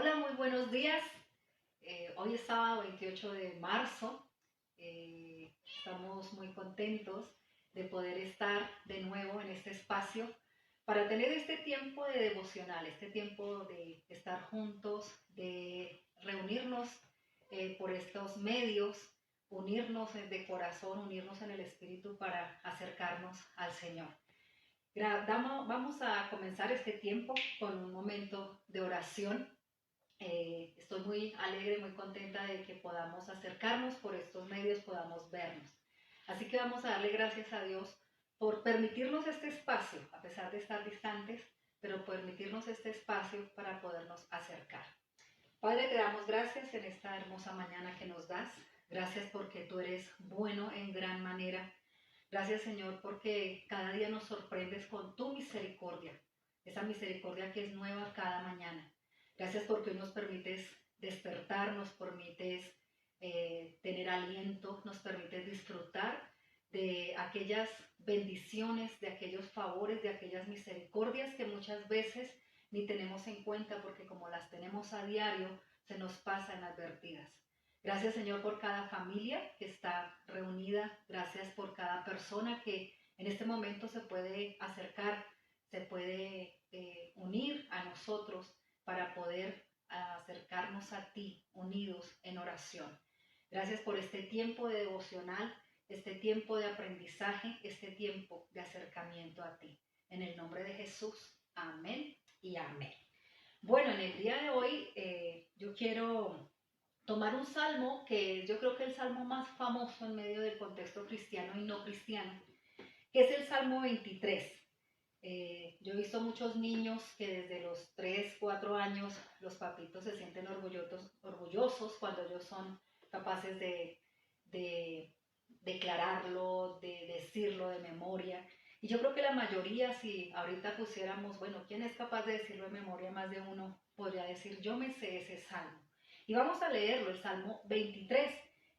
Hola, muy buenos días. Hoy es sábado 28 de marzo. Estamos muy contentos de poder estar de nuevo en este espacio para tener este tiempo de devocional, este tiempo de estar juntos, de reunirnos por estos medios, unirnos de corazón, unirnos en el espíritu para acercarnos al Señor. Vamos a comenzar este tiempo con un momento de oración. Estoy muy alegre, muy contenta de que podamos acercarnos por estos medios, podamos vernos. Así que vamos a darle gracias a Dios por permitirnos este espacio, a pesar de estar distantes, pero permitirnos este espacio para podernos acercar. Padre, te damos gracias en esta hermosa mañana que nos das. Gracias porque tú eres bueno en gran manera. Gracias, Señor, porque cada día nos sorprendes con tu misericordia, esa misericordia que es nueva cada mañana. Gracias porque hoy nos permites despertar, nos permites tener aliento, nos permites disfrutar de aquellas bendiciones, de aquellos favores, de aquellas misericordias que muchas veces ni tenemos en cuenta porque como las tenemos a diario, se nos pasan inadvertidas. Gracias, Señor, por cada familia que está reunida. Gracias por cada persona que en este momento se puede acercar, se puede unir a nosotros para poder acercarnos a ti unidos en oración. Gracias por este tiempo de devocional, este tiempo de aprendizaje, este tiempo de acercamiento a ti. En el nombre de Jesús, amén y amén. Bueno, en el día de hoy yo quiero tomar un salmo que yo creo que es el salmo más famoso en medio del contexto cristiano y no cristiano, que es el Salmo 23. Yo he visto muchos niños que desde los 3, 4 años los papitos se sienten orgullosos cuando ellos son capaces de declararlo, de decirlo de memoria. Y yo creo que la mayoría, si ahorita pusiéramos, bueno, ¿quién es capaz de decirlo de memoria? Más de uno podría decir, yo me sé ese salmo. Y vamos a leerlo, el Salmo 23,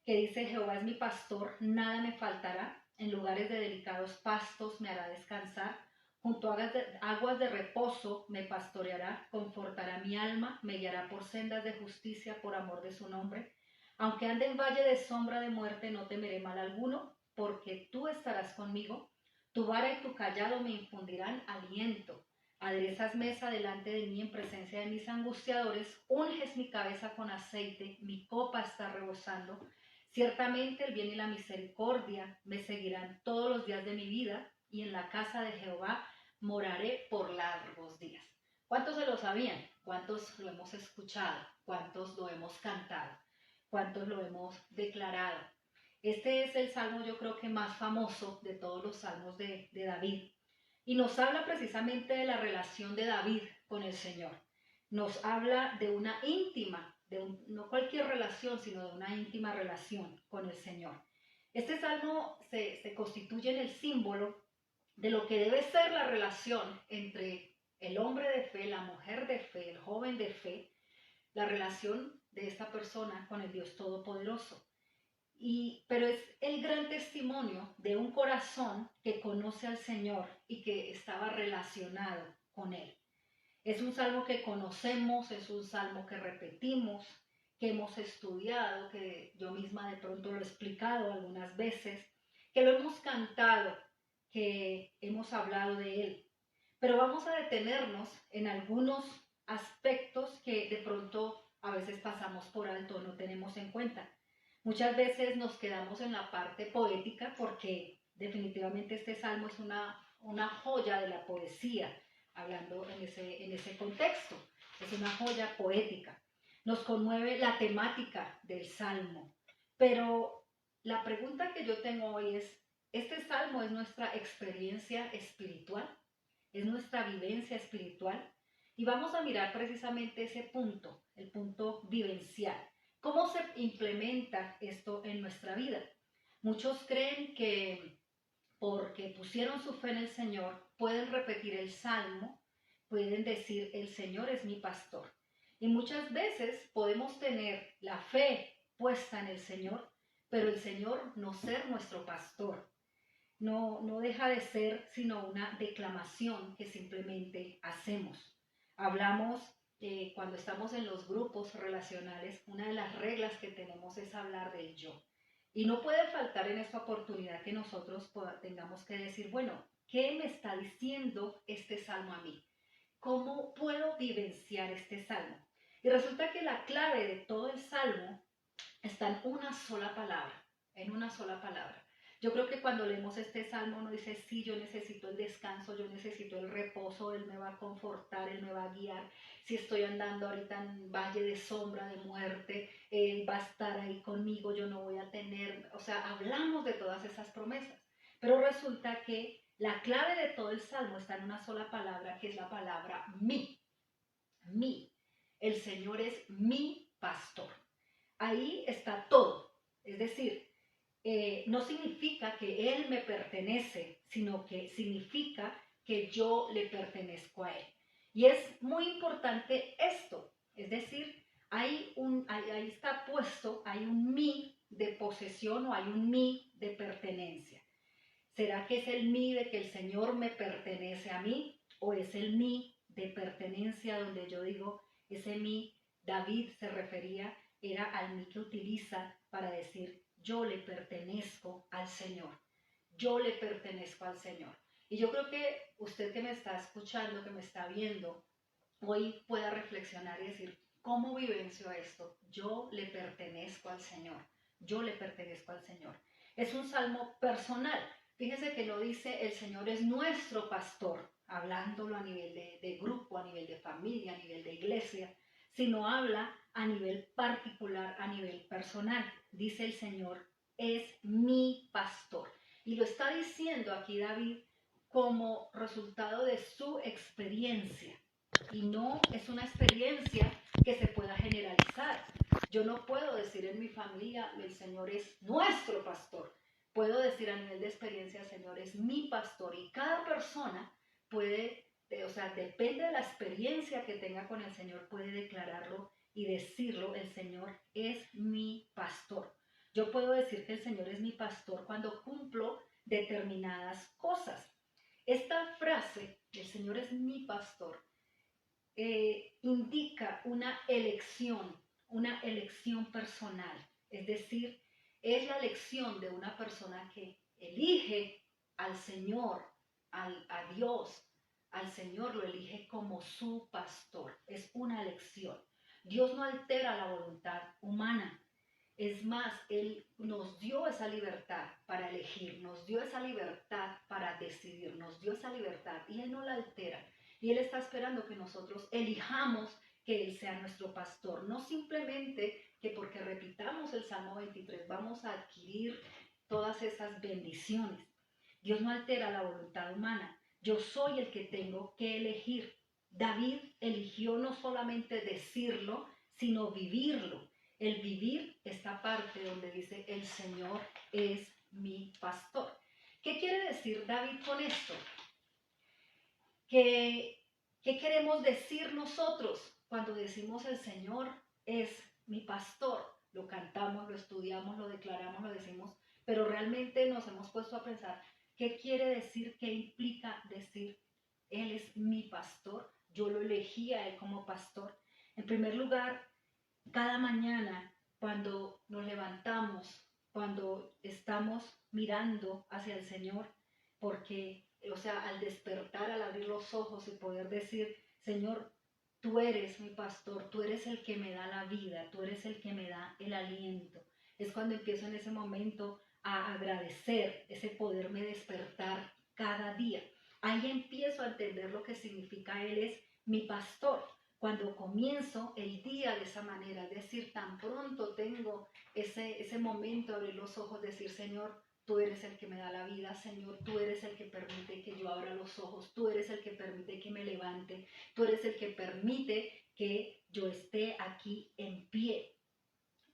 que dice, Jehová es mi pastor, nada me faltará, en lugares de delicados pastos me hará descansar, junto a aguas de reposo me pastoreará, confortará mi alma, me guiará por sendas de justicia por amor de su nombre. Aunque ande en valle de sombra de muerte, no temeré mal alguno, porque tú estarás conmigo. Tu vara y tu callado me infundirán aliento. Aderezas mesa delante de mí en presencia de mis angustiadores, unges mi cabeza con aceite, mi copa está rebosando. Ciertamente el bien y la misericordia me seguirán todos los días de mi vida, y en la casa de Jehová moraré por largos días. ¿Cuántos se lo sabían? ¿Cuántos lo hemos escuchado? ¿Cuántos lo hemos cantado? ¿Cuántos lo hemos declarado? Este es el salmo yo creo que más famoso de todos los salmos de David. Y nos habla precisamente de la relación de David con el Señor. Nos habla de una íntima, no cualquier relación, sino de una íntima relación con el Señor. Este salmo se constituye en el símbolo de lo que debe ser la relación entre el hombre de fe, la mujer de fe, el joven de fe, la relación de esta persona con el Dios Todopoderoso. Pero es el gran testimonio de un corazón que conoce al Señor y que estaba relacionado con Él. Es un salmo que conocemos, es un salmo que repetimos, que hemos estudiado, que yo misma de pronto lo he explicado algunas veces, que lo hemos cantado, que hemos hablado de él. Pero vamos a detenernos en algunos aspectos que de pronto a veces pasamos por alto, no tenemos en cuenta. Muchas veces nos quedamos en la parte poética porque definitivamente este salmo es una joya de la poesía, hablando en ese contexto. Es una joya poética. Nos conmueve la temática del salmo. Pero la pregunta que yo tengo hoy es, ¿este salmo es nuestra experiencia espiritual? ¿Es nuestra vivencia espiritual? Y vamos a mirar precisamente ese punto, el punto vivencial. ¿Cómo se implementa esto en nuestra vida? Muchos creen que porque pusieron su fe en el Señor, pueden repetir el salmo, pueden decir, el Señor es mi pastor. Y muchas veces podemos tener la fe puesta en el Señor, pero el Señor no ser nuestro pastor. No deja de ser sino una declamación que simplemente hacemos. Hablamos cuando estamos en los grupos relacionales, una de las reglas que tenemos es hablar del yo. Y no puede faltar en esta oportunidad que nosotros tengamos que decir, bueno, ¿qué me está diciendo este salmo a mí? ¿Cómo puedo vivenciar este salmo? Y resulta que la clave de todo el salmo está en una sola palabra, en una sola palabra. Yo creo que cuando leemos este salmo uno dice, sí, yo necesito el descanso, yo necesito el reposo, Él me va a confortar, Él me va a guiar. Si estoy andando ahorita en valle de sombra, de muerte, Él va a estar ahí conmigo, yo no voy a tener, o sea, hablamos de todas esas promesas. Pero resulta que la clave de todo el salmo está en una sola palabra, que es la palabra mí. Mí. El Señor es mi pastor. Ahí está todo. Es decir, no significa que Él me pertenece, sino que significa que yo le pertenezco a Él. Y es muy importante esto. Es decir, ahí está puesto, hay un mí de posesión o hay un mí de pertenencia. ¿Será que es el mí de que el Señor me pertenece a mí? ¿O es el mí de pertenencia donde yo digo, ese mí, David se refería, era al mí que utiliza para decir, yo le pertenezco al Señor, yo le pertenezco al Señor. Y yo creo que usted que me está escuchando, que me está viendo, hoy pueda reflexionar y decir, ¿cómo vivencio esto? Yo le pertenezco al Señor, yo le pertenezco al Señor. Es un salmo personal. Fíjese que no dice el Señor es nuestro pastor, hablándolo a nivel de grupo, a nivel de familia, a nivel de iglesia, sino habla a nivel particular, a nivel personal. Dice el Señor es mi pastor. Y lo está diciendo aquí David como resultado de su experiencia. Y no es una experiencia que se pueda generalizar. Yo no puedo decir en mi familia, el Señor es nuestro pastor. Puedo decir a nivel de experiencia, el Señor es mi pastor. Y cada persona puede, o sea, depende de la experiencia que tenga con el Señor, puede declararlo y decirlo, el Señor es mi pastor. Yo puedo decir que el Señor es mi pastor cuando cumplo determinadas cosas. Esta frase, el Señor es mi pastor, indica una elección personal. Es decir, es la elección de una persona que elige al Señor, a Dios, al Señor lo elige como su pastor. Es una elección. Dios no altera la voluntad humana. Es más, Él nos dio esa libertad para elegir, nos dio esa libertad para decidir, nos dio esa libertad y Él no la altera. Y Él está esperando que nosotros elijamos que Él sea nuestro pastor, no simplemente que porque repitamos el Salmo 23 vamos a adquirir todas esas bendiciones. Dios no altera la voluntad humana. Yo soy el que tengo que elegir. David eligió no solamente decirlo, sino vivirlo. El vivir esta parte donde dice el Señor es mi pastor. ¿Qué quiere decir David con esto? ¿Qué queremos decir nosotros cuando decimos el Señor es mi pastor? Lo cantamos, lo estudiamos, lo declaramos, lo decimos, pero realmente nos hemos puesto a pensar qué quiere decir, qué implica decir Él es mi pastor, yo lo elegí a Él como pastor. En primer lugar, cada mañana cuando nos levantamos, cuando estamos mirando hacia el Señor, porque, o sea, al despertar, al abrir los ojos y poder decir, Señor, tú eres mi pastor, tú eres el que me da la vida, tú eres el que me da el aliento. Es cuando empiezo en ese momento a agradecer ese poderme despertar cada día. Ahí empiezo a entender lo que significa Él es mi pastor. Cuando comienzo el día de esa manera, es decir, tan pronto tengo ese momento de abrir los ojos, decir, Señor, tú eres el que me da la vida, Señor, tú eres el que permite que yo abra los ojos, tú eres el que permite que me levante, tú eres el que permite que yo esté aquí en pie,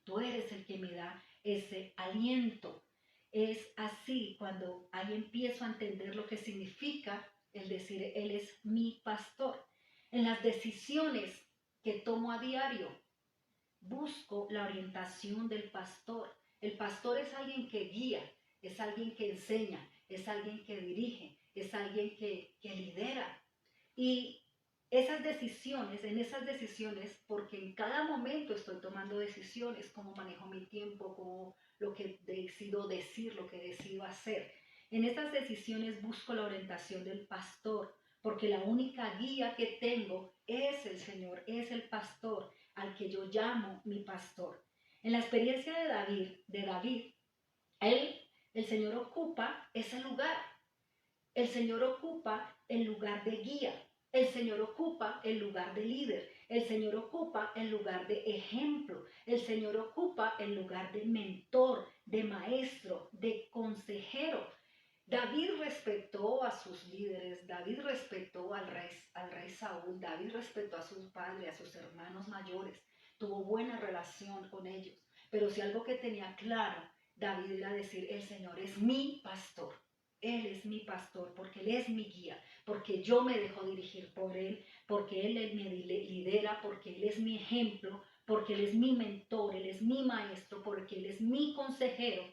tú eres el que me da ese aliento. Es así cuando ahí empiezo a entender lo que significa el decir, Él es mi pastor. En las decisiones que tomo a diario, busco la orientación del pastor. El pastor es alguien que guía, es alguien que enseña, es alguien que dirige, es alguien que lidera. Y en esas decisiones, porque en cada momento estoy tomando decisiones, cómo manejo mi tiempo, cómo lo que decido decir, lo que decido hacer. En esas decisiones busco la orientación del pastor, porque la única guía que tengo es el Señor, es el pastor al que yo llamo mi pastor. En la experiencia de David, el Señor ocupa ese lugar. El Señor ocupa el lugar de guía. El Señor ocupa el lugar de líder. El Señor ocupa el lugar de ejemplo. El Señor ocupa el lugar de mentor, de maestro, de consejero. David respetó a sus líderes, David respetó al rey Saúl, David respetó a sus padres, a sus hermanos mayores, tuvo buena relación con ellos. Pero si algo que tenía claro, David era decir, el Señor es mi pastor. Él es mi pastor porque Él es mi guía, porque yo me dejo dirigir por Él, porque Él me lidera, porque Él es mi ejemplo, porque Él es mi mentor, Él es mi maestro, porque Él es mi consejero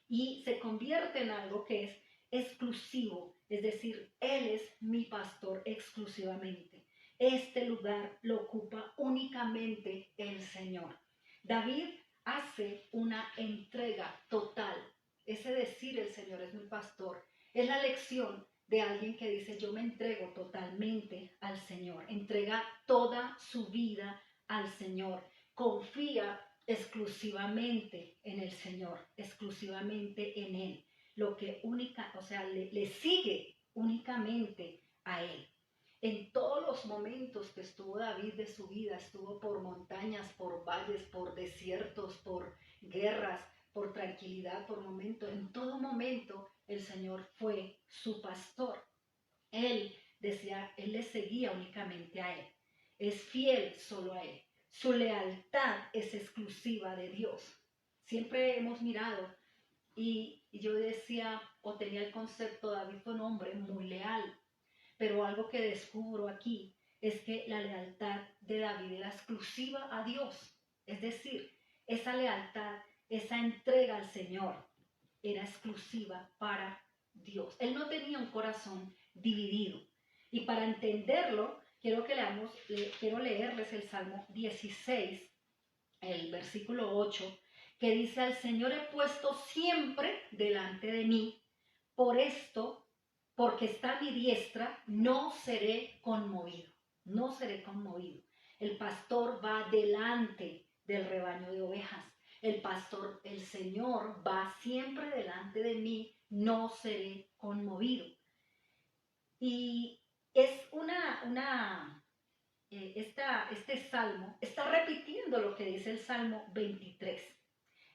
y se convierte en algo que es exclusivo, es decir, Él es mi pastor exclusivamente. Este lugar lo ocupa únicamente el Señor. David hace una entrega total. Ese decir el Señor es mi pastor es la lección de alguien que dice yo me entrego totalmente al Señor, entrega toda su vida al Señor, confía exclusivamente en el Señor, exclusivamente en Él, lo que le sigue únicamente a Él. En todos los momentos que estuvo David de su vida, estuvo por montañas, por valles, por desiertos, por guerras, por tranquilidad, por momento, en todo momento el Señor fue su pastor. Él decía, Él le seguía únicamente a Él. Es fiel solo a Él. Su lealtad es exclusiva de Dios. Siempre hemos mirado y yo decía o tenía el concepto, David fue un hombre muy leal, pero algo que descubro aquí es que la lealtad de David era exclusiva a Dios. Es decir, esa lealtad, esa entrega al Señor era exclusiva para Dios. Él no tenía un corazón dividido. Y para entenderlo, quiero leerles el Salmo 16, el versículo 8, que dice, al Señor he puesto siempre delante de mí, por esto, porque está a mi diestra, no seré conmovido, no seré conmovido. El pastor va delante del rebaño de ovejas. El pastor, el Señor, va siempre delante de mí, no seré conmovido. Y es este salmo está repitiendo lo que dice el Salmo 23.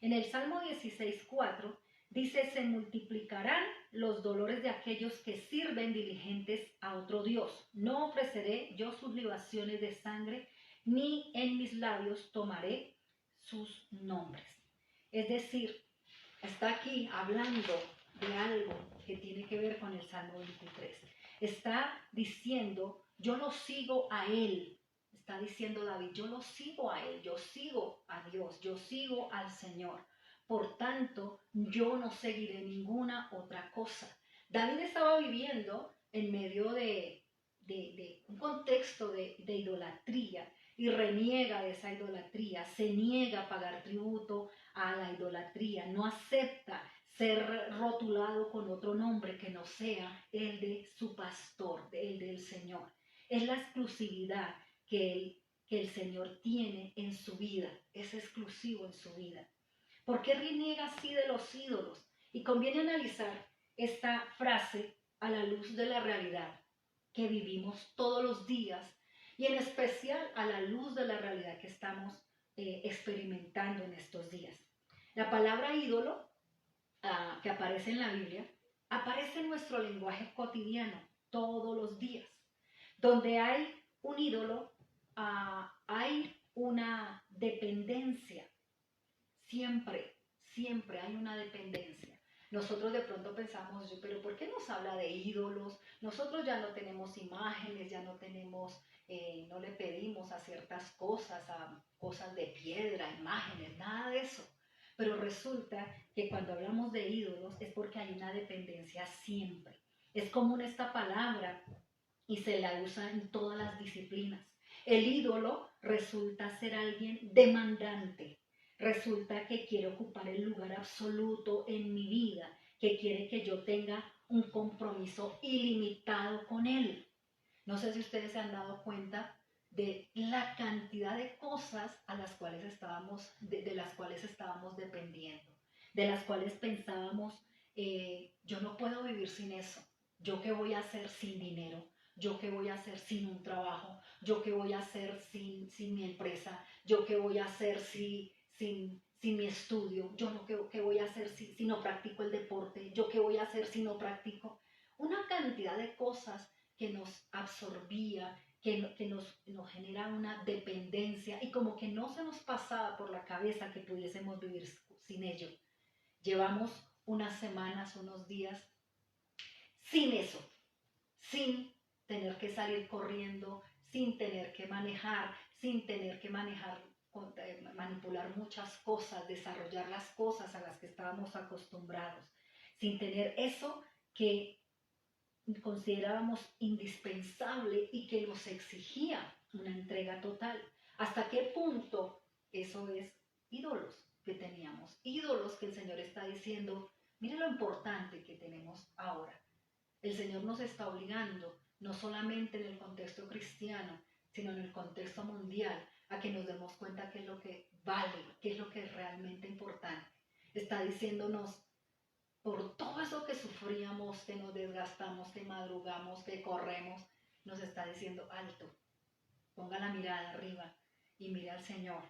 En el Salmo 16:4 dice, se multiplicarán los dolores de aquellos que sirven diligentes a otro Dios. No ofreceré yo sus libaciones de sangre, ni en mis labios tomaré sus nombres. Es decir, está aquí hablando de algo que tiene que ver con el Salmo 23. Está diciendo, yo lo sigo a Él. Está diciendo David, yo lo sigo a Él, yo sigo a Dios, yo sigo al Señor. Por tanto, yo no seguiré ninguna otra cosa. David estaba viviendo en medio de un contexto de idolatría y reniega de esa idolatría, se niega a pagar tributo a la idolatría, no acepta ser rotulado con otro nombre que no sea el de su pastor, el del Señor. Es la exclusividad que el Señor tiene en su vida, es exclusivo en su vida. ¿Por qué reniega así de los ídolos? Y conviene analizar esta frase a la luz de la realidad que vivimos todos los días y en especial a la luz de la realidad que estamos experimentando en estos días. La palabra ídolo que aparece en la Biblia aparece en nuestro lenguaje cotidiano todos los días. Donde hay un ídolo, hay una dependencia. Siempre, siempre hay una dependencia. Nosotros de pronto pensamos, pero ¿por qué nos habla de ídolos? Nosotros ya no tenemos imágenes, ya no tenemos, no le pedimos a ciertas cosas, a cosas de piedra, imágenes, nada de eso. Pero resulta que cuando hablamos de ídolos es porque hay una dependencia siempre. Es común esta palabra y se la usa en todas las disciplinas. El ídolo resulta ser alguien demandante, resulta que quiere ocupar el lugar absoluto en mi vida, que quiere que yo tenga un compromiso ilimitado con él. No sé si ustedes se han dado cuenta de la cantidad de cosas a las cuales de las cuales estábamos dependiendo, de las cuales pensábamos, yo no puedo vivir sin eso, yo qué voy a hacer sin dinero, yo qué voy a hacer sin un trabajo, yo qué voy a hacer sin mi empresa, yo qué voy a hacer sin mi estudio, yo no qué voy a hacer si no practico el deporte, yo qué voy a hacer si no practico. Una cantidad de cosas que nos absorbía, que nos genera una dependencia y como que no se nos pasaba por la cabeza que pudiésemos vivir sin ello. Llevamos unas semanas, unos días sin eso, sin tener que salir corriendo, sin tener que manejar, manipular muchas cosas, desarrollar las cosas a las que estábamos acostumbrados, sin tener eso que considerábamos indispensable y que nos exigía una entrega total. ¿Hasta qué punto eso es ídolos que teníamos? Ídolos que el Señor está diciendo, mire lo importante que tenemos ahora. El Señor nos está obligando, no solamente en el contexto cristiano, sino en el contexto mundial, a que nos demos cuenta qué es lo que vale, qué es lo que es realmente importante. Está diciéndonos, por todo eso que sufríamos, que nos desgastamos, que madrugamos, que corremos, nos está diciendo alto, ponga la mirada arriba y mire al Señor,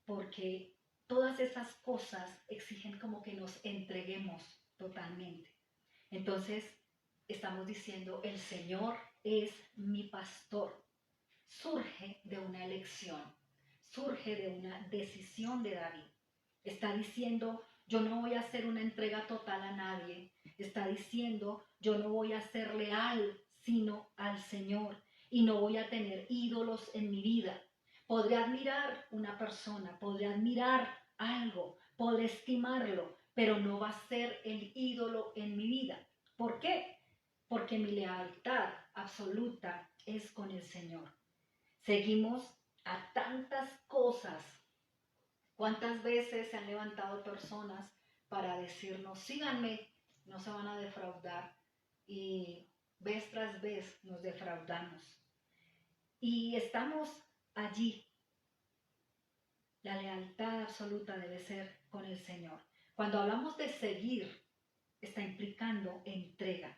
porque todas esas cosas exigen como que nos entreguemos totalmente. Entonces, estamos diciendo, el Señor es mi pastor. Surge de una elección, surge de una decisión de David. Está diciendo, yo no voy a hacer una entrega total a nadie. Está diciendo, yo no voy a ser leal sino al Señor y no voy a tener ídolos en mi vida. Podré admirar una persona, podré admirar algo, podré estimarlo, pero no va a ser el ídolo en mi vida. ¿Por qué? Porque mi lealtad absoluta es con el Señor. Seguimos a tantas cosas. ¿Cuántas veces se han levantado personas para decirnos, síganme, no se van a defraudar? Y vez tras vez nos defraudamos. Y estamos allí. La lealtad absoluta debe ser con el Señor. Cuando hablamos de seguir, está implicando entrega.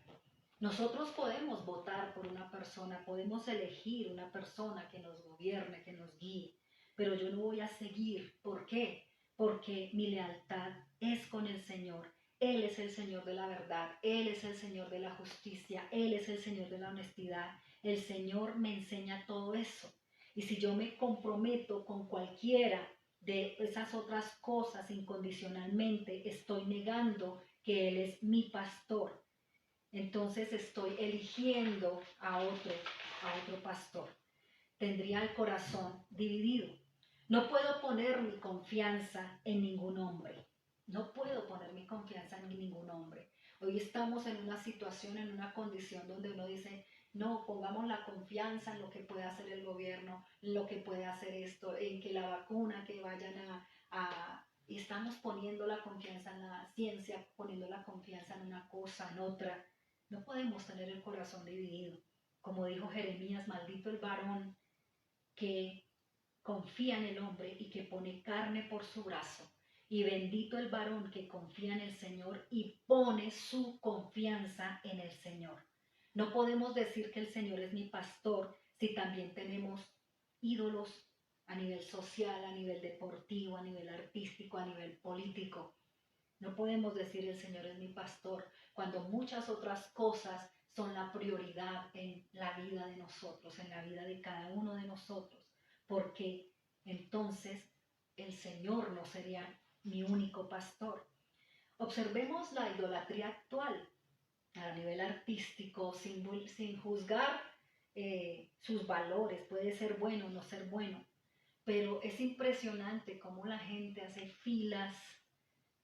Nosotros podemos votar por una persona, podemos elegir una persona que nos gobierne, que nos guíe, pero yo no voy a seguir. ¿Por qué? Porque mi lealtad es con el Señor. Él es el Señor de la verdad, Él es el Señor de la justicia, Él es el Señor de la honestidad. El Señor me enseña todo eso. Y si yo me comprometo con cualquiera de esas otras cosas incondicionalmente, estoy negando que Él es mi pastor. Entonces estoy eligiendo a otro pastor. Tendría el corazón dividido. No puedo poner mi confianza en ningún hombre. No puedo poner mi confianza en ningún hombre. Hoy estamos en una situación, en una condición donde uno dice, no, pongamos la confianza en lo que puede hacer el gobierno, en lo que puede hacer esto, en que la vacuna, que vayan y estamos poniendo la confianza en la ciencia, poniendo la confianza en una cosa, en otra. No podemos tener el corazón dividido. Como dijo Jeremías, maldito el varón que confía en el hombre y que pone carne por su brazo. Y bendito el varón que confía en el Señor y pone su confianza en el Señor. No podemos decir que el Señor es mi pastor si también tenemos ídolos a nivel social, a nivel deportivo, a nivel artístico, a nivel político. No podemos decir el Señor es mi pastor cuando muchas otras cosas son la prioridad en la vida de nosotros, en la vida de cada uno de nosotros, porque entonces el Señor no sería mi único pastor. Observemos la idolatría actual a nivel artístico, sin juzgar sus valores, puede ser bueno o no ser bueno, pero es impresionante cómo la gente hace filas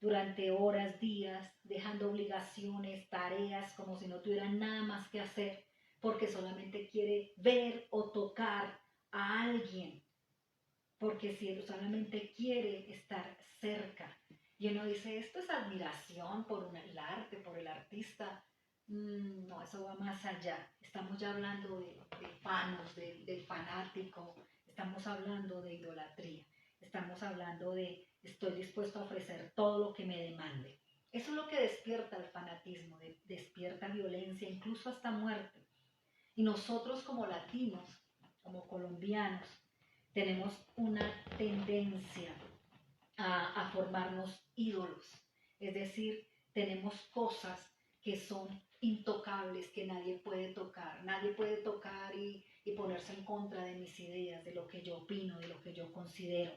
durante horas, días, dejando obligaciones, tareas, como si no tuvieran nada más que hacer porque solamente quiere ver o tocar a alguien, porque si solamente quiere estar cerca. Y uno dice, esto es admiración por el arte, por el artista. No, eso va más allá. Estamos ya hablando de fanos, del fanático. Estamos hablando de idolatría. Estamos hablando de estoy dispuesto a ofrecer todo lo que me demande. Eso es lo que despierta el fanatismo, despierta violencia, incluso hasta muerte. Y nosotros como latinos, como colombianos, tenemos una tendencia a formarnos ídolos. Es decir, tenemos cosas que son intocables, que nadie puede tocar. Nadie puede tocar y ponerse en contra de mis ideas, de lo que yo opino, de lo que yo considero.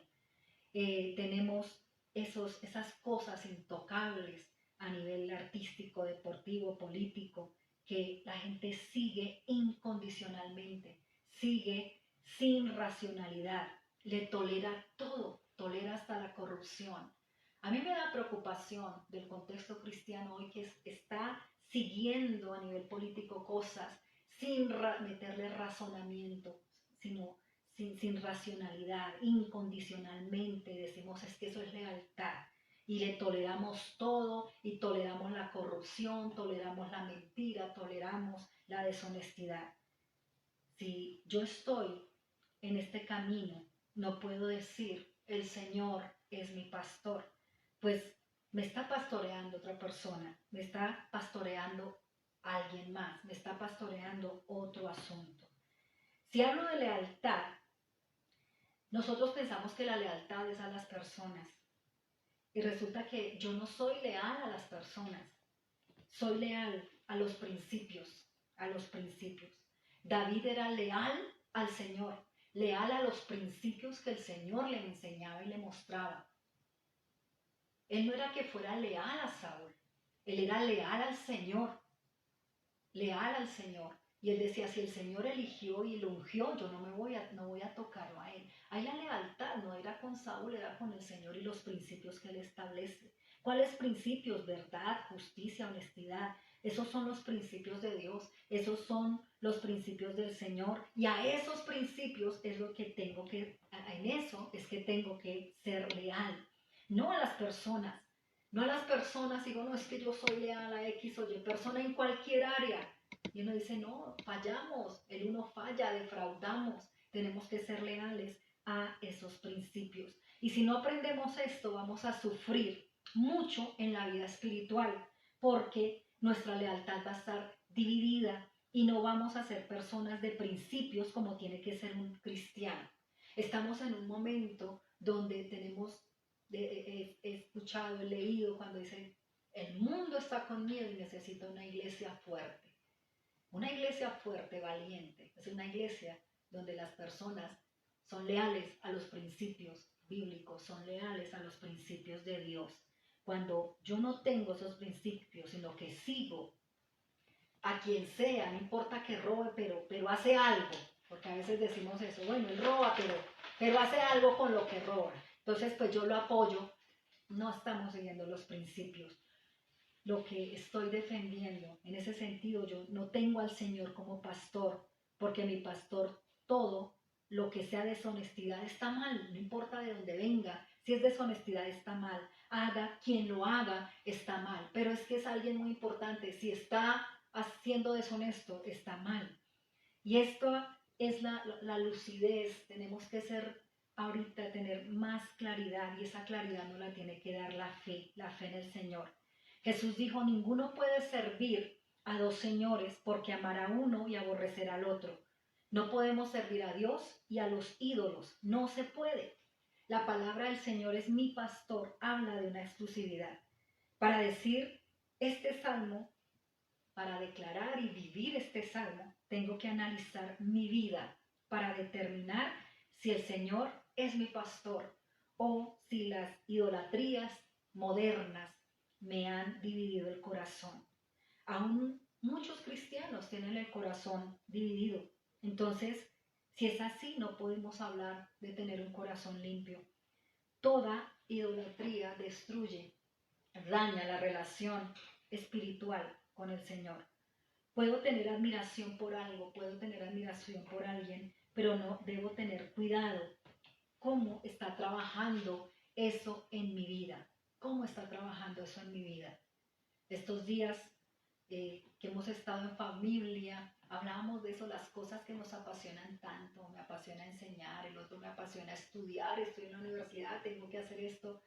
Tenemos esas cosas intocables a nivel artístico, deportivo, político, que la gente sigue incondicionalmente, sigue sin racionalidad, le tolera todo, tolera hasta la corrupción. A mí me da preocupación del contexto cristiano hoy que está siguiendo a nivel político cosas sin meterle razonamiento, sino sin racionalidad, incondicionalmente. Decimos es que eso es lealtad y le toleramos todo y toleramos la corrupción, toleramos la mentira, toleramos la deshonestidad. Si yo estoy en este camino, no puedo decir el Señor es mi pastor, pues me está pastoreando otra persona, me está pastoreando alguien más, me está pastoreando otro asunto. Si hablo de lealtad, nosotros pensamos que la lealtad es a las personas y resulta que yo no soy leal a las personas, soy leal a los principios, a los principios. David era leal al Señor, leal a los principios que el Señor le enseñaba y le mostraba. Él no era que fuera leal a Saúl, él era leal al Señor, leal al Señor. Y él decía, si el Señor eligió y lo ungió, yo no voy a tocarlo a él. Ahí la lealtad no era con Saúl, era con el Señor y los principios que él establece. ¿Cuáles principios? Verdad, justicia, honestidad. Esos son los principios de Dios, esos son los principios del Señor. Y a esos principios es lo que en eso es que tengo que ser leal. No a las personas, no a las personas, digo, no, es que yo soy leal a X o Y persona en cualquier área. Y uno dice, no, fallamos, el uno falla, defraudamos, tenemos que ser leales a esos principios. Y si no aprendemos esto, vamos a sufrir mucho en la vida espiritual, porque nuestra lealtad va a estar dividida y no vamos a ser personas de principios como tiene que ser un cristiano. Estamos en un momento donde he escuchado, he leído cuando dicen, el mundo está conmigo y necesita una iglesia fuerte. Una iglesia fuerte, valiente, es una iglesia donde las personas son leales a los principios bíblicos, son leales a los principios de Dios. Cuando yo no tengo esos principios, sino que sigo a quien sea, no importa que robe, pero hace algo, porque a veces decimos eso, bueno, él roba, pero hace algo con lo que roba. Entonces, pues yo lo apoyo, no estamos siguiendo los principios. Lo que estoy defendiendo. En ese sentido, yo no tengo al Señor como pastor, porque mi pastor, todo lo que sea deshonestidad está mal, no importa de dónde venga, si es deshonestidad está mal, haga quien lo haga está mal, pero es que es alguien muy importante, si está haciendo deshonesto está mal. Y esto es la lucidez, tenemos que tener más claridad y esa claridad nos la tiene que dar la fe en el Señor. Jesús dijo, ninguno puede servir a dos señores porque amará a uno y aborrecerá al otro. No podemos servir a Dios y a los ídolos, no se puede. La palabra del Señor es mi pastor, habla de una exclusividad. Para decir este salmo, para declarar y vivir este salmo, tengo que analizar mi vida para determinar si el Señor es mi pastor o si las idolatrías modernas me han dividido el corazón. Aún muchos cristianos tienen el corazón dividido. Entonces, si es así, no podemos hablar de tener un corazón limpio. Toda idolatría destruye, daña la relación espiritual con el Señor. Puedo tener admiración por algo, puedo tener admiración por alguien, pero no debo tener cuidado cómo está trabajando eso en mi vida, cómo está trabajando eso en mi vida. Estos días que hemos estado en familia, hablábamos de eso, las cosas que nos apasionan tanto. Me apasiona enseñar, el otro me apasiona estudiar, estoy en la universidad, tengo que hacer esto.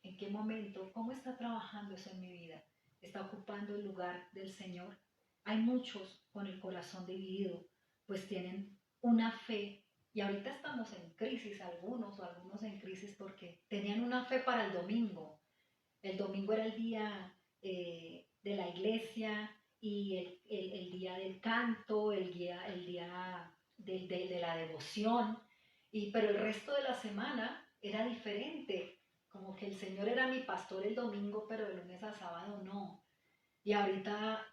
¿En qué momento? ¿Cómo está trabajando eso en mi vida? ¿Está ocupando el lugar del Señor? Hay muchos con el corazón dividido, pues tienen una fe, y ahorita estamos en crisis algunos, o algunos en crisis porque tenían una fe para el domingo. El domingo era el día de la iglesia y el día del canto, el día de la devoción, pero el resto de la semana era diferente, como que el Señor era mi pastor el domingo, pero de lunes a sábado no. Y ahorita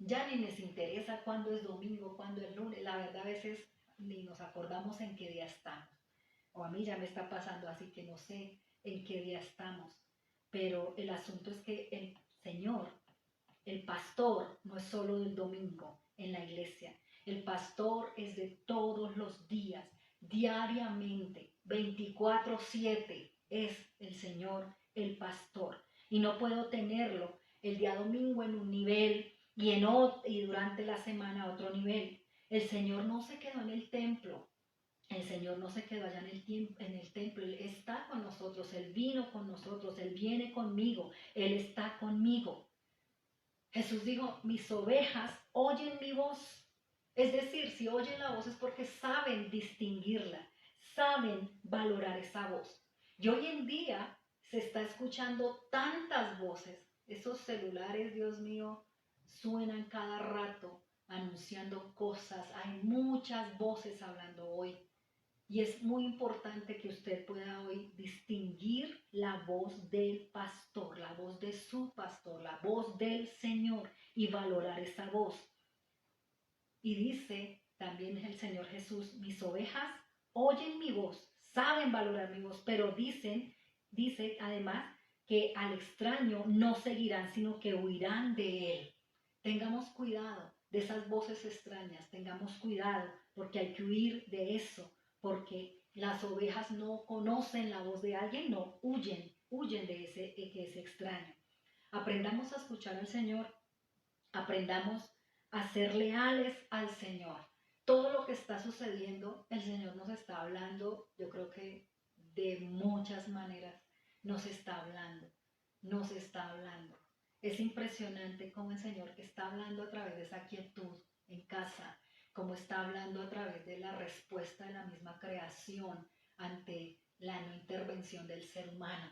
ya ni les interesa cuándo es domingo, cuándo es lunes, la verdad a veces ni nos acordamos en qué día estamos. O a mí ya me está pasando así que no sé en qué día estamos. Pero el asunto es que el Señor, el pastor, no es solo del domingo en la iglesia. El pastor es de todos los días, diariamente, 24/7 es el Señor el pastor. Y no puedo tenerlo el día domingo en un nivel y durante la semana a otro nivel. El Señor no se quedó en el templo. El Señor no se quedó allá en el templo, Él está con nosotros, Él vino con nosotros, Él viene conmigo, Él está conmigo. Jesús dijo, mis ovejas oyen mi voz. Es decir, si oyen la voz es porque saben distinguirla, saben valorar esa voz. Y hoy en día se está escuchando tantas voces, esos celulares, Dios mío, suenan cada rato anunciando cosas, hay muchas voces hablando hoy. Y es muy importante que usted pueda hoy distinguir la voz del pastor, la voz de su pastor, la voz del Señor y valorar esa voz. Y dice también el Señor Jesús, mis ovejas oyen mi voz, saben valorar mi voz, pero dice además que al extraño no seguirán, sino que huirán de él. Tengamos cuidado de esas voces extrañas, tengamos cuidado porque hay que huir de eso, porque las ovejas no conocen la voz de alguien, no, huyen de ese que es extraño. Aprendamos a escuchar al Señor, aprendamos a ser leales al Señor. Todo lo que está sucediendo, el Señor nos está hablando, yo creo que de muchas maneras nos está hablando, nos está hablando. Es impresionante cómo el Señor está hablando a través de esa quietud en casa, cómo está hablando a través de la respuesta de la misma creación ante la no intervención del ser humano.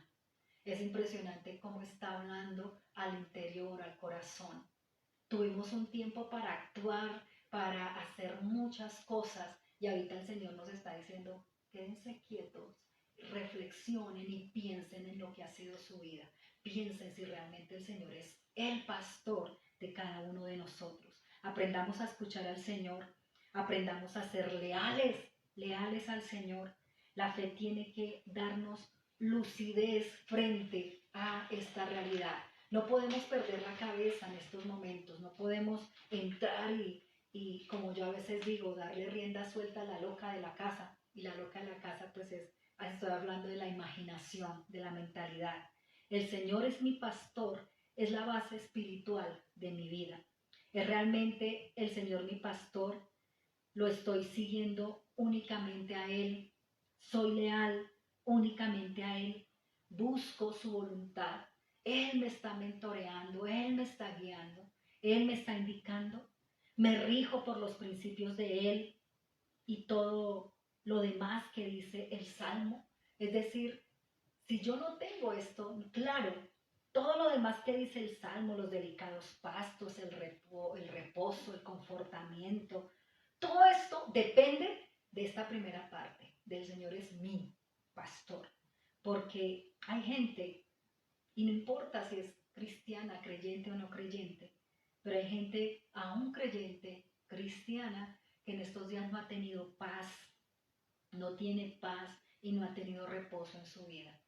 Es impresionante cómo está hablando al interior, al corazón. Tuvimos un tiempo para actuar, para hacer muchas cosas y ahorita el Señor nos está diciendo, quédense quietos, reflexionen y piensen en lo que ha sido su vida. Piensen si realmente el Señor es el pastor de cada uno de nosotros. Aprendamos a escuchar al Señor, aprendamos a ser leales al Señor. La fe tiene que darnos lucidez frente a esta realidad. No podemos perder la cabeza en estos momentos, no podemos entrar y como yo a veces digo, darle rienda suelta a la loca de la casa. Y la loca de la casa pues estoy hablando de la imaginación, de la mentalidad. El Señor es mi pastor, es la base espiritual de mi vida. Es realmente el Señor mi pastor, lo estoy siguiendo únicamente a Él, soy leal únicamente a Él, busco su voluntad, Él me está mentoreando, Él me está guiando, Él me está indicando, me rijo por los principios de Él y todo lo demás que dice el Salmo. Es decir, si yo no tengo esto, claro, todo lo demás que dice el Salmo, los delicados pastos, el reposo, el confortamiento, todo esto depende de esta primera parte, del Señor es mi pastor. Porque hay gente, y no importa si es cristiana, creyente o no creyente, pero hay gente aún creyente, cristiana, que en estos días no ha tenido paz, no tiene paz y no ha tenido reposo en su vida.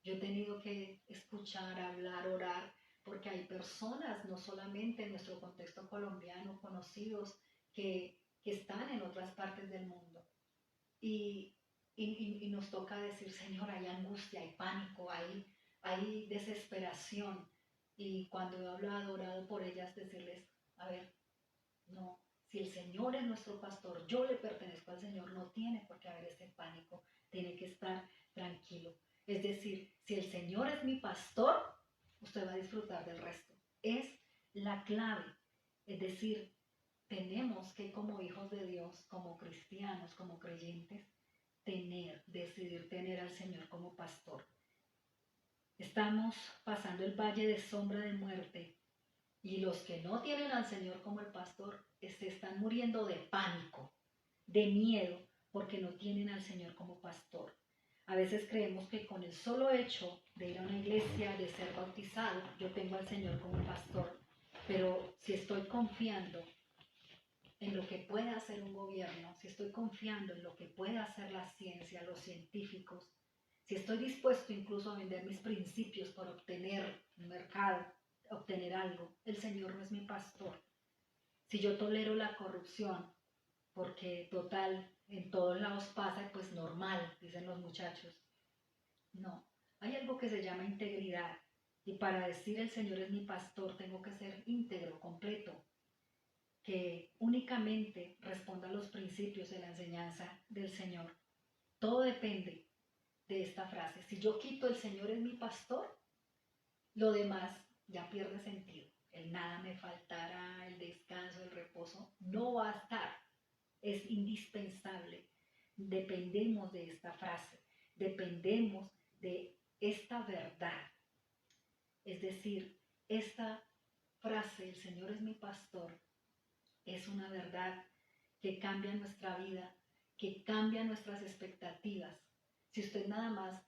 Yo he tenido que escuchar, hablar, orar porque hay personas, no solamente en nuestro contexto colombiano, conocidos, que están en otras partes del mundo. Y, y nos toca decir, Señor, hay angustia, hay pánico, hay desesperación. Y cuando he hablado, orado por ellas, decirles, a ver, no, si el Señor es nuestro pastor, yo le pertenezco al Señor, no tiene por qué haber ese pánico, tiene que estar tranquilo. Es decir, si el Señor es mi pastor, usted va a disfrutar del resto. Es la clave. Es decir, tenemos que como hijos de Dios, como cristianos, como creyentes, decidir tener al Señor como pastor. Estamos pasando el valle de sombra de muerte y los que no tienen al Señor como el pastor se están muriendo de pánico, de miedo, porque no tienen al Señor como pastor. A veces creemos que con el solo hecho de ir a una iglesia, de ser bautizado, yo tengo al Señor como pastor. Pero si estoy confiando en lo que puede hacer un gobierno, si estoy confiando en lo que puede hacer la ciencia, los científicos, si estoy dispuesto incluso a vender mis principios por obtener un mercado, obtener algo, el Señor no es mi pastor. Si yo tolero la corrupción, porque total, en todos lados pasa, pues normal, dicen los muchachos. No, hay algo que se llama integridad. Y para decir el Señor es mi pastor, tengo que ser íntegro, completo, que únicamente responda a los principios de la enseñanza del Señor. Todo depende de esta frase. Si yo quito el Señor es mi pastor, lo demás ya pierde sentido. El nada me faltará, el descanso, el reposo, no va a estar. Es indispensable. Dependemos de esta frase, dependemos de esta verdad. Es decir, esta frase, el Señor es mi pastor, es una verdad que cambia nuestra vida, que cambia nuestras expectativas. Si usted nada más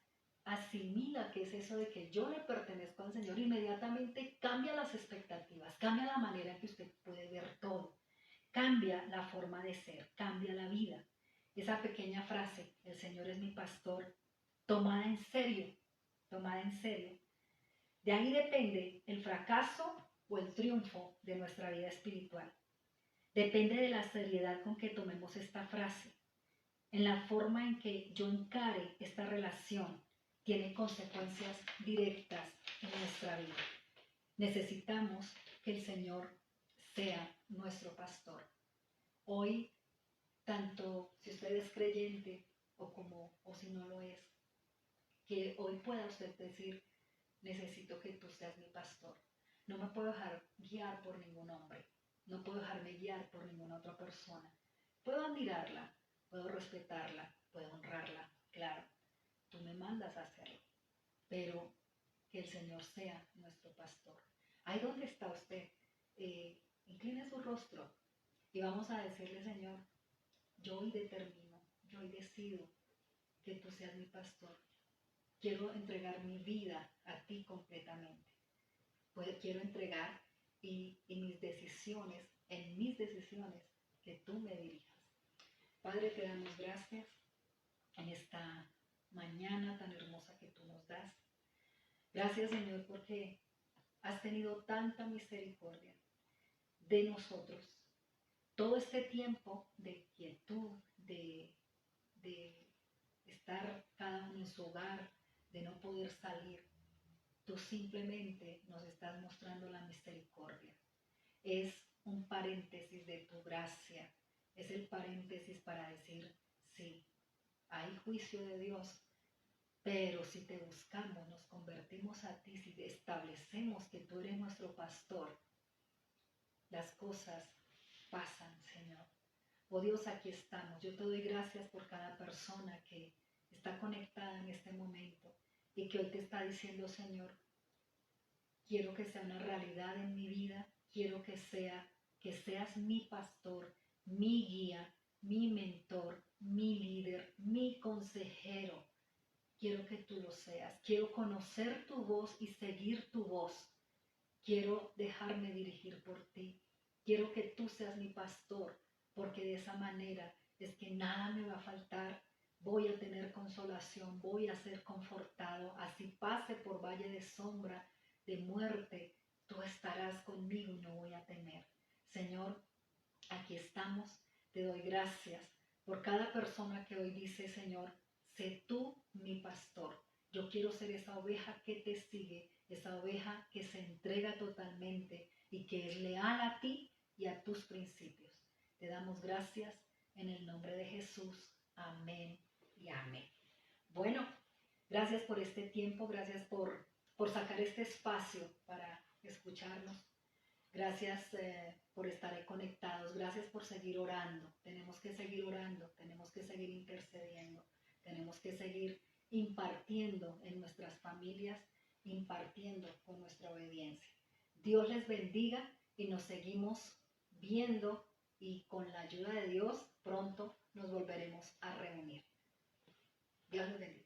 asimila que es eso de que yo le pertenezco al Señor, inmediatamente cambia las expectativas, cambia la manera en que usted puede ver todo, cambia la forma de ser, cambia la vida. Esa pequeña frase, el Señor es mi pastor, tomada en serio, tomada en serio. De ahí depende el fracaso o el triunfo de nuestra vida espiritual. Depende de la seriedad con que tomemos esta frase. En la forma en que yo encare esta relación, tiene consecuencias directas en nuestra vida. Necesitamos que el Señor sea nuestro pastor. Hoy, tanto si usted es creyente o si no lo es, que hoy pueda usted decir, necesito que tú seas mi pastor. No me puedo dejar guiar por ningún hombre. No puedo dejarme guiar por ninguna otra persona. Puedo admirarla, puedo respetarla, puedo honrarla, claro. Tú me mandas a hacerlo. Pero que el Señor sea nuestro pastor. Ahí donde está usted, incline su rostro y vamos a decirle, Señor, yo hoy determino, yo hoy decido que tú seas mi pastor. Quiero entregar mi vida a ti completamente. Pues quiero entregar y mis decisiones, en mis decisiones, que tú me dirijas. Padre, te damos gracias en esta mañana tan hermosa que tú nos das. Gracias, Señor, porque has tenido tanta misericordia de nosotros. Todo este tiempo de quietud, de estar cada uno en su hogar, de no poder salir, tú simplemente nos estás mostrando la misericordia. Es un paréntesis de tu gracia. Es el paréntesis para decir, sí, hay juicio de Dios, pero si te buscamos, nos convertimos a ti, si establecemos que tú eres nuestro pastor, las cosas pasan, Señor. Oh Dios, aquí estamos. Yo te doy gracias por cada persona que está conectada en este momento y que hoy te está diciendo, Señor, quiero que sea una realidad en mi vida, quiero que seas mi pastor, mi guía, mi mentor, mi líder, mi consejero. Quiero que tú lo seas. Quiero conocer tu voz y seguir tu voz. Quiero dejarme dirigir por ti. Quiero que tú seas mi pastor, porque de esa manera es que nada me va a faltar. Voy a tener consolación, voy a ser confortado. Así pase por valle de sombra, de muerte, estarás conmigo y no voy a temer. Señor, aquí estamos. Te doy gracias por cada persona que hoy dice, Señor, sé tú mi pastor. Yo quiero ser esa oveja que te sigue, esa oveja que se entrega totalmente y que es leal a ti y a tus principios. Te damos gracias en el nombre de Jesús. Amén y amén. Bueno, gracias por este tiempo, gracias por sacar este espacio para escucharnos. Gracias por estar ahí conectados, gracias por seguir orando. Tenemos que seguir orando, tenemos que seguir intercediendo, tenemos que seguir impartiendo en nuestras familias, impartiendo con nuestra obediencia. Dios les bendiga y nos seguimos viendo y con la ayuda de Dios pronto nos volveremos a reunir. Dios les bendiga.